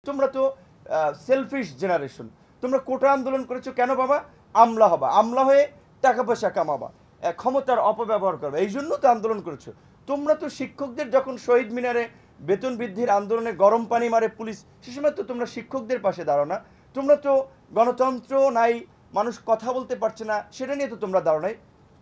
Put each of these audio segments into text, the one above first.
তোমরা তো shellfish generation, তোমরা কোটা আন্দোলন করেছো কেন বাবা? আমলা হবা, আমলা হয়ে টাকা পয়সা কামাবা, ক্ষমতার অপব্যবহার করবে, এই জন্য তো আন্দোলন করেছো। তোমরা তো শিক্ষকদের যখন শহীদ মিনারে বেতন বৃদ্ধির আন্দোলনে গরম পানি মারে পুলিশ, সে সময় তো তোমরা শিক্ষকদের পাশে দাঁড়াও না। তোমরা তো গণতন্ত্র নাই, মানুষ কথা বলতে পারছে না, সেটা নিয়ে তো তোমরা দাঁড়াও নাই।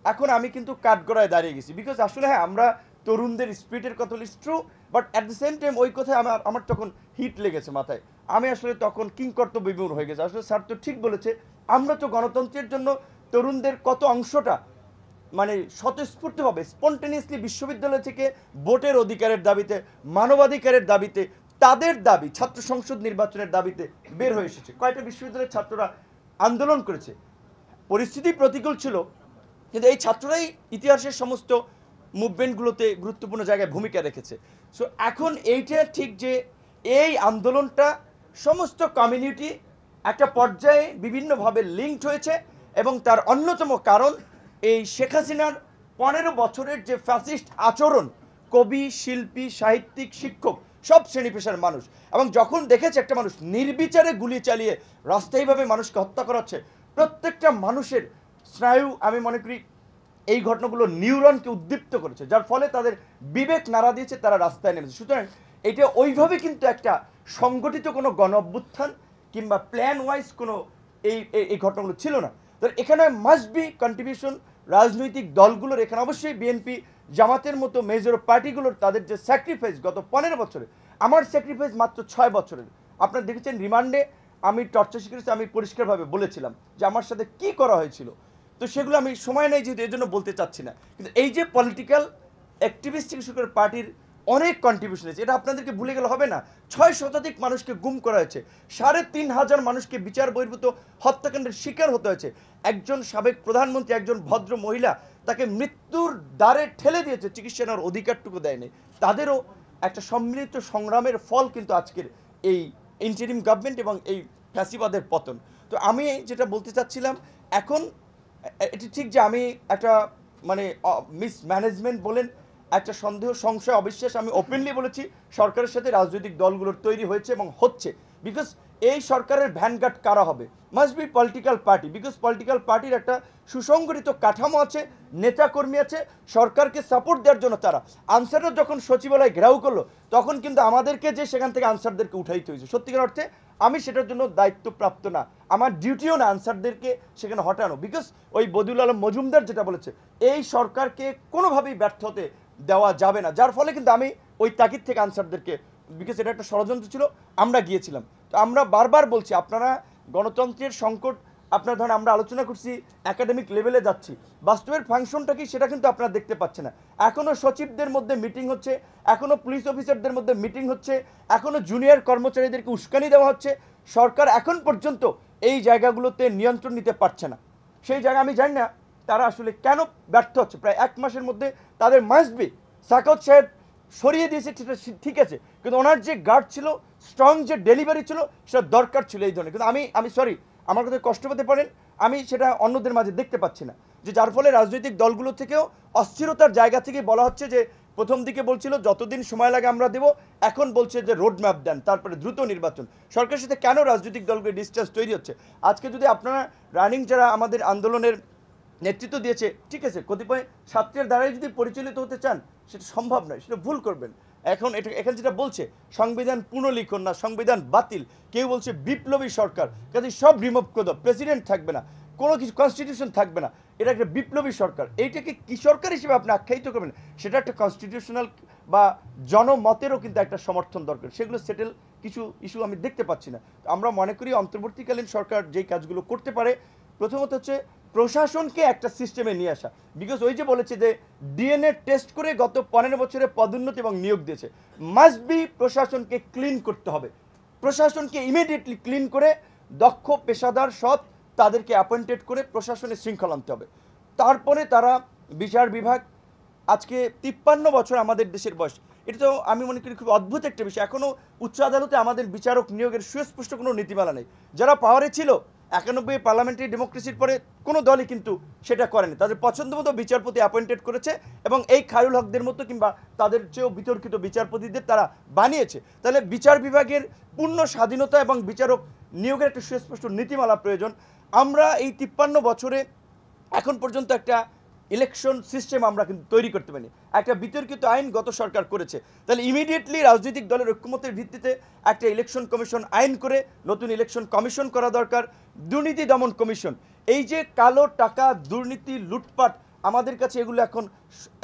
এখন আমি কিন্তু কাঠগড়ায় দাঁড়িয়ে গেছি, বিকজ আসলে হ্যাঁ আমরা তরুণদের স্পিরিটের কথা বলি, true, but at the same time ওই কথায় আমার তখন হিট লেগেছে মাথায়। আমি আসলে তখন কিংকর্তব্য বিমূঢ় হয়ে গেছে। আসলে স্যার তো ঠিক বলেছে, আমরা তো গণতন্ত্রের জন্য তরুণদের কত অংশটা মানে স্বতঃস্ফূর্তভাবে স্পন্টেনিয়াসলি বিশ্ববিদ্যালয় থেকে ভোটের অধিকারের দাবিতে, মানবাধিকারের দাবিতে, তাদের দাবি ছাত্র সংসদ নির্বাচনের দাবিতে বের হয়ে এসেছে। কয়েকটা বিশ্ববিদ্যালয়ের ছাত্ররা আন্দোলন করেছে, পরিস্থিতি প্রতিকূল ছিল, কিন্তু এই ছাত্ররাই ইতিহাসের সমস্ত মুভমেন্টগুলোতে গুরুত্বপূর্ণ জায়গায় ভূমিকা রেখেছে। সো এখন এইটা ঠিক যে এই আন্দোলনটা সমস্ত কমিউনিটি একটা পর্যায়ে বিভিন্নভাবে লিঙ্কড হয়েছে, এবং তার অন্যতম কারণ এই শেখ হাসিনার 15 বছরের যে ফ্যাসিস্ট আচরণ, কবি, শিল্পী, সাহিত্যিক, শিক্ষক, সব শ্রেণী পেশার মানুষ, এবং যখন দেখেছে একটা মানুষ নির্বিচারে গুলি চালিয়ে রাস্তায়ীভাবে মানুষকে হত্যা করাচ্ছে, প্রত্যেকটা মানুষের স্নায়ু, আমি মনে করি এই ঘটনাগুলো নিউরনকে উদ্দীপ্ত করেছে, যার ফলে তাদের বিবেক নাড়া দিয়েছে, তারা রাস্তায় নেমেছে। সুতরাং এটা ওইভাবে কিন্তু একটা সংগঠিত কোনো গণ অভ্যুত্থান কিংবা প্ল্যান ওয়াইজ কোনো এই ঘটনাগুলো ছিল না। তো এখানে মাস্ট বি কন্ট্রিবিউশন রাজনৈতিক দলগুলোর। এখানে অবশ্যই বিএনপি, জামাতের মতো মেজর পার্টিগুলোর তাদের যে স্যাক্রিফাইস গত 15 বছরে, আমার স্যাক্রিফাইস মাত্র 6 বছরের। আপনারা দেখেছেন রিমান্ডে আমি টর্চার শিখেছি, আমি পরিষ্কারভাবে বলেছিলাম যে আমার সাথে কি করা হয়েছিল। তো সেগুলো আমি সময় নেই যেহেতু, এই জন্য বলতে চাচ্ছি না। কিন্তু এই যে পলিটিক্যাল অ্যাক্টিভিস্ট থেকে শুরু করে পার্টির অনেক কন্ট্রিবিউশন আছে, এটা আপনাদেরকে ভুলে গেলে হবে না। 6 শতাধিক মানুষকে গুম করা হয়েছে, 3,500 মানুষকে বিচার বহির্ভূত হত্যাকাণ্ডের শিকার হতে হয়েছে। একজন সাবেক প্রধানমন্ত্রী, একজন ভদ্র মহিলা, তাকে মৃত্যুর দ্বারে ঠেলে দিয়েছে, চিকিৎসা নেওয়ার অধিকারটুকু দেয়নি। তাদেরও একটা সম্মিলিত সংগ্রামের ফল কিন্তু আজকের এই ইন্টারিম গভর্নমেন্ট এবং এই ফ্যাসিবাদের পতন। তো আমি যেটা বলতে চাচ্ছিলাম, এখন এটি ঠিক যে আমি একটা মানে মিসম্যানেজমেন্ট বলেন, একটা সন্দেহ, সংশয়, অবিশ্বাস আমি ওপেনলি বলেছি সরকারের সাথে রাজনৈতিক দলগুলোর তৈরি হয়েছে এবং হচ্ছে। বিকজ এই সরকারের ভ্যানগার্ড কারা হবে? Must be political party, because political পার্টির একটা সুসংগঠিত কাঠামো আছে, নেতাকর্মী আছে, সরকারকে সাপোর্ট দেওয়ার জন্য তারা। আনসাররা যখন সচিবালয় ঘেরাও করলো, তখন কিন্তু আমাদেরকে যে সেখান থেকে আনসারদেরকে উঠাইতে হয়েছে। সত্যিকার অর্থে আমি সেটার জন্য দায়িত্বপ্রাপ্ত না, আমার ডিউটিও না আনসারদেরকে সেখানে হটানো। বিকজ ওই বদিউল আলম মজুমদার যেটা বলেছে, এই সরকারকে কোনোভাবেই ব্যর্থ হতে দেওয়া যাবে না, যার ফলে কিন্তু আমি ওই তাগিদ থেকে আনসারদেরকে, বিকজ এটা একটা ষড়যন্ত্র ছিল, আমরা গিয়েছিলাম। তো আমরা বারবার বলছি, আপনারা গণতন্ত্রের সংকট, আপনার ধরেন আমরা আলোচনা করছি একাডেমিক লেভেলে যাচ্ছি, বাস্তবের ফাংশনটা কি সেটা কিন্তু আপনারা দেখতে পাচ্ছেন না। এখনও সচিবদের মধ্যে মিটিং হচ্ছে, এখনও পুলিশ অফিসারদের মধ্যে মিটিং হচ্ছে, এখনও জুনিয়র কর্মচারীদেরকে উস্কানি দেওয়া হচ্ছে। সরকার এখন পর্যন্ত এই জায়গাগুলোতে নিয়ন্ত্রণ নিতে পারছে না। সেই জায়গা আমি জানি না তারা আসলে কেন ব্যর্থ হচ্ছে। প্রায় 1 মাসের মধ্যে তাদের মাস্ট বি, সাকাউত সাহেব সরিয়ে দিয়েছে সেটা ঠিক আছে, কিন্তু ওনার যে গার্ড ছিল, স্ট্রং যে ডেলিভারি ছিল, সেটা দরকার ছিল এই ধরনের। কিন্তু আমি সরি, আমার কথা কষ্ট পেতে পারেন, আমি সেটা অন্যদের মাঝে দেখতে পাচ্ছি না, যে যার ফলে রাজনৈতিক দলগুলো থেকেও অস্থিরতার জায়গা থেকে বলা হচ্ছে যে প্রথম দিকে বলছিল যতদিন সময় লাগে আমরা দেব, এখন বলছে যে রোড ম্যাপ দেন, তারপরে দ্রুত নির্বাচন। সরকারের সাথে কেন রাজনৈতিক দলগুলো ডিস্টেন্স তৈরি হচ্ছে? আজকে যদি আপনারা রানিং যারা আমাদের আন্দোলনের নেতৃত্ব দিয়েছে, ঠিক আছে, কতিপয় ছাত্রের দ্বারাই যদি পরিচালিত হতে চান, সেটা সম্ভব নয়, সেটা ভুল করবেন। এখন এখানে যেটা বলছে সংবিধান পুনর্লিখন না, সংবিধান বাতিল, কেউ বলছে বিপ্লবী সরকার, কাজে সব রিমুভ করে দাও, প্রেসিডেন্ট থাকবে না, কোনো কিছু কনস্টিটিউশন থাকবে না, এটা একটা বিপ্লবী সরকার। এইটাকে কি সরকার হিসেবে আপনি আখ্যায়িত করবেন? সেটা একটা কনস্টিটিউশনাল বা জনমতেরও কিন্তু একটা সমর্থন দরকার। সেগুলো সেটেল কিছু ইস্যু আমি দেখতে পাচ্ছি না। আমরা মনে করি অন্তর্বর্তীকালীন সরকার যেই কাজগুলো করতে পারে, প্রথমত হচ্ছে প্রশাসনকে একটা সিস্টেমে নিয়ে আসা। বিকজ ওই যে বলেছে যে ডিএনএ টেস্ট করে গত 15 বছরে পদোন্নতি এবং নিয়োগ দিয়েছে, মাস্ট বি প্রশাসনকে ক্লিন করতে হবে। প্রশাসনকে ইমিডিয়েটলি ক্লিন করে দক্ষ পেশাদার সৎ তাদেরকে অ্যাপয়েন্টেড করে প্রশাসনে শৃঙ্খলা আনতে হবে। তারপরে তারা বিচার বিভাগ, আজকে 53 বছর আমাদের দেশের বয়স, এটা তো আমি মনে করি খুব অদ্ভুত একটা বিষয়। এখনও উচ্চ আদালতে আমাদের বিচারক নিয়োগের সুস্পষ্ট কোনো নীতিমালা নেই। যারা পাওয়ারে ছিল 91 পার্লামেন্টারি ডেমোক্রেসির পরে কোনো দলই কিন্তু সেটা করেনি। তাদের পছন্দ মতো বিচারপতি অ্যাপয়েন্টেড করেছে এবং এই খায়রুল হকদের মতো কিংবা তাদের চেয়েও বিতর্কিত বিচারপতিদের তারা বানিয়েছে। তাহলে বিচার বিভাগের পূর্ণ স্বাধীনতা এবং বিচারক নিয়োগের একটা সুস্পষ্ট নীতিমালা প্রয়োজন। আমরা এই 53 বছরে এখন পর্যন্ত একটা ইলেকশন সিস্টেম আমরা কিন্তু তৈরি করতে পারিনি। একটা বিতর্কিত আইন গত সরকার করেছে। তাহলে ইমিডিয়েটলি রাজনৈতিক দলের ঐক্যমতের ভিত্তিতে একটা ইলেকশন কমিশন আইন করে নতুন ইলেকশন কমিশন করা দরকার। দুর্নীতি দমন কমিশন, এই যে কালো টাকা, দুর্নীতি, লুটপাট, আমাদের কাছে এগুলো এখন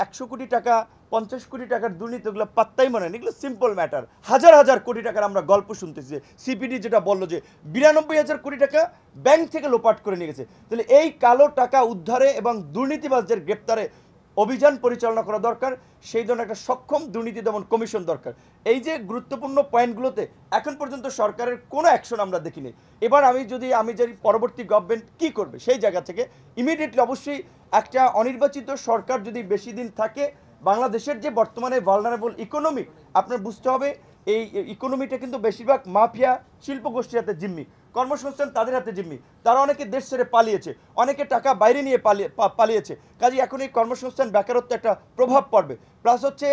100 কোটি টাকা, 50 কোটি টাকার দুর্নীতি, এগুলো পাত্তাই মনে হয়, এগুলো সিম্পল ম্যাটার। হাজার হাজার কোটি টাকার আমরা গল্প শুনতেছি। সিপিডি যেটা বললো যে 92,000 কোটি টাকা ব্যাংক থেকে লোপাট করে নিয়ে গেছে। তাহলে এই কালো টাকা উদ্ধারে এবং দুর্নীতিবাজদের গ্রেপ্তারে অভিযান পরিচালনা করা দরকার। সেই ধরনের একটা সক্ষম দুর্নীতি দমন কমিশন দরকার। এই যে গুরুত্বপূর্ণ পয়েন্টগুলোতে এখন পর্যন্ত সরকারের কোনো অ্যাকশন আমরা দেখিনি। এবার আমি যদি পরবর্তী গভর্নমেন্ট কি করবে সেই জায়গা থেকে ইমিডিয়েটলি অবশ্যই একটা অনির্বাচিত সরকার যদি বেশি দিন থাকে, বাংলাদেশের যে বর্তমানে ভালনারেবল ইকোনমি, আপনার বুঝতে হবে এই ইকোনমিটা কিন্তু বেশিরভাগ মাফিয়া শিল্পগোষ্ঠীর হাতে জিম্মি, কর্মসংস্থান তাদের হাতে জিম্মি। তারা অনেকে দেশ ছেড়ে পালিয়েছে, অনেকে টাকা বাইরে নিয়ে পালিয়েছে। কাজে এখন এই কর্মসংস্থান বেকারত্ব একটা প্রভাব পড়বে। প্লাস হচ্ছে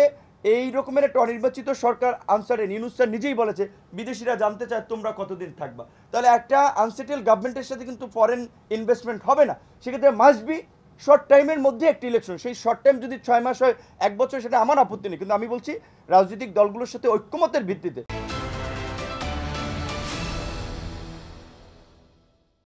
এই রকমের একটা অনির্বাচিত সরকার আনসারে ইউনূস স্যার নিজেই বলেছে বিদেশিরা জানতে চায় তোমরা কতদিন থাকবা। তাহলে একটা আনসেটেল গভর্নমেন্টের সাথে কিন্তু ফরেন ইনভেস্টমেন্ট হবে না। সেক্ষেত্রে মাস্ট বি শর্ট টাইমের মধ্যে একটি ইলেকশন। সেই শর্ট টাইম যদি 6 মাস হয়, 1 বছর, সেটা আমার আপত্তি নেই, কিন্তু আমি বলছি রাজনৈতিক দলগুলোর সাথে ঐক্যমতের ভিত্তিতে